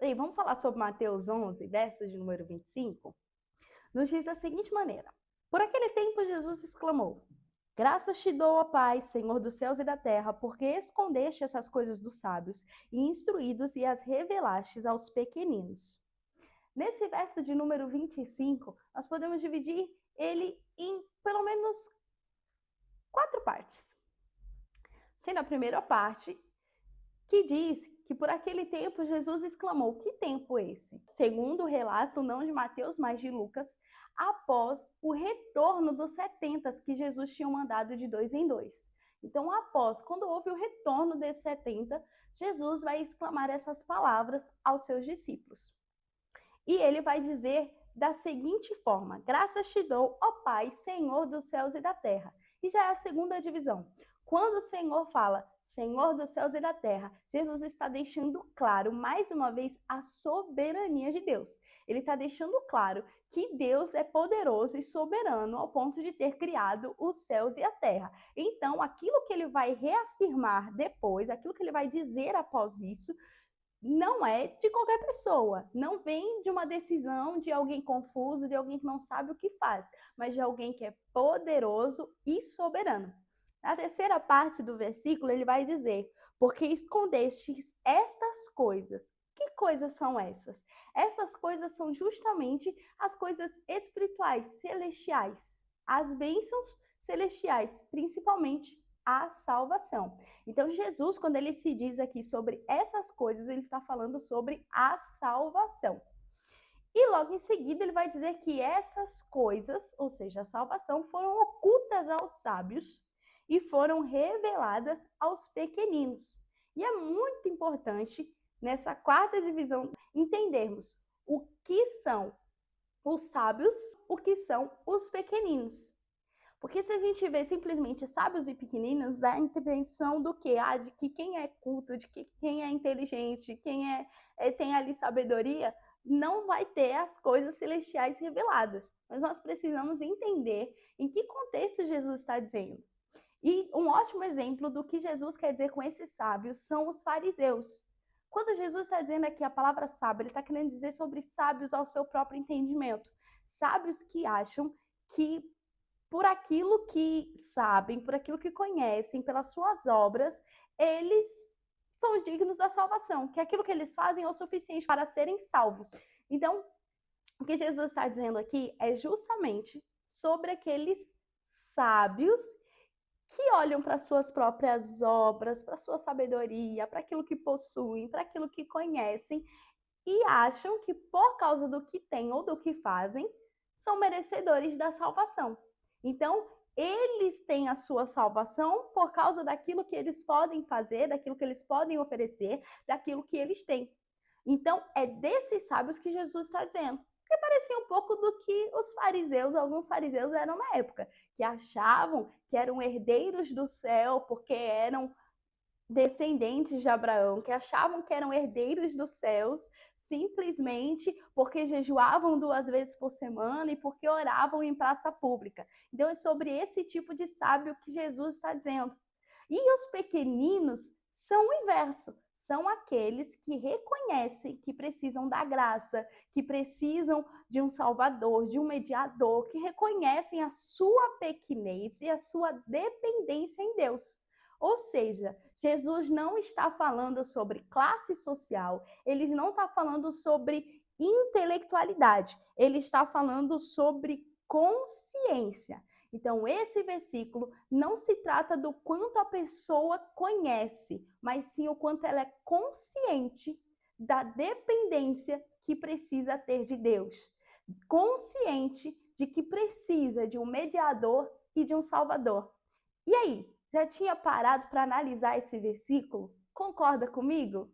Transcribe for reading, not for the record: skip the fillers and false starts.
aí, vamos falar sobre Mateus 11, versos de número 25? Nos diz da seguinte maneira: Por aquele tempo Jesus exclamou: Graças te dou, ó Pai, Senhor dos céus e da terra, porque escondeste essas coisas dos sábios e instruídos e as revelastes aos pequeninos. Nesse verso de número 25, nós podemos dividir ele em pelo menos 4 partes. Sendo a primeira parte, que diz que por aquele tempo Jesus exclamou: Que tempo esse? Segundo o relato, não de Mateus, mas de Lucas, após o retorno dos 70 que Jesus tinha mandado de 2 em 2. Então, quando houve o retorno desses 70, Jesus vai exclamar essas palavras aos seus discípulos. E ele vai dizer da seguinte forma: Graças te dou, ó Pai, Senhor dos céus e da terra. E já é a segunda divisão. Quando o Senhor fala Senhor dos céus e da terra, Jesus está deixando claro, mais uma vez, a soberania de Deus. Ele está deixando claro que Deus é poderoso e soberano ao ponto de ter criado os céus e a terra. Então, aquilo que ele vai reafirmar depois, aquilo que ele vai dizer após isso, não é de qualquer pessoa, não vem de uma decisão de alguém confuso, de alguém que não sabe o que faz, mas de alguém que é poderoso e soberano. Na terceira parte do versículo, ele vai dizer: Porque escondestes estas coisas. Que coisas são essas? Essas coisas são justamente as coisas espirituais, celestiais, as bênçãos celestiais, principalmente a salvação. Então, Jesus, quando ele se diz aqui sobre essas coisas, ele está falando sobre a salvação. E logo em seguida ele vai dizer que essas coisas, ou seja, a salvação, foram ocultas aos sábios e foram reveladas aos pequeninos. E é muito importante, nessa quarta divisão, entendermos o que são os sábios, o que são os pequeninos. Porque se a gente vê simplesmente sábios e pequeninos, dá a impressão do quê? De que quem é culto, de que quem é inteligente, quem tem ali sabedoria, não vai ter as coisas celestiais reveladas. Mas nós precisamos entender em que contexto Jesus está dizendo. E um ótimo exemplo do que Jesus quer dizer com esses sábios são os fariseus. Quando Jesus está dizendo aqui a palavra sábio, ele está querendo dizer sobre sábios ao seu próprio entendimento. Sábios que acham que por aquilo que sabem, por aquilo que conhecem, pelas suas obras, eles são dignos da salvação, que aquilo que eles fazem é o suficiente para serem salvos. Então, o que Jesus está dizendo aqui é justamente sobre aqueles sábios que olham para suas próprias obras, para sua sabedoria, para aquilo que possuem, para aquilo que conhecem e acham que por causa do que têm ou do que fazem, são merecedores da salvação. Então, eles têm a sua salvação por causa daquilo que eles podem fazer, daquilo que eles podem oferecer, daquilo que eles têm. Então, é desses sábios que Jesus está dizendo. Que parecia um pouco do que os fariseus, alguns fariseus eram na época, que achavam que eram herdeiros do céu porque eram descendentes de Abraão, que achavam que eram herdeiros dos céus simplesmente porque jejuavam 2 vezes por semana e porque oravam em praça pública. Então é sobre esse tipo de sábio que Jesus está dizendo. E os pequeninos são o inverso, são aqueles que reconhecem que precisam da graça, que precisam de um salvador, de um mediador, que reconhecem a sua pequenez e a sua dependência em Deus. Ou seja, Jesus não está falando sobre classe social, ele não está falando sobre intelectualidade, ele está falando sobre consciência. Então, esse versículo não se trata do quanto a pessoa conhece, mas sim o quanto ela é consciente da dependência que precisa ter de Deus. Consciente de que precisa de um mediador e de um salvador. E aí? Já tinha parado para analisar esse versículo? Concorda comigo?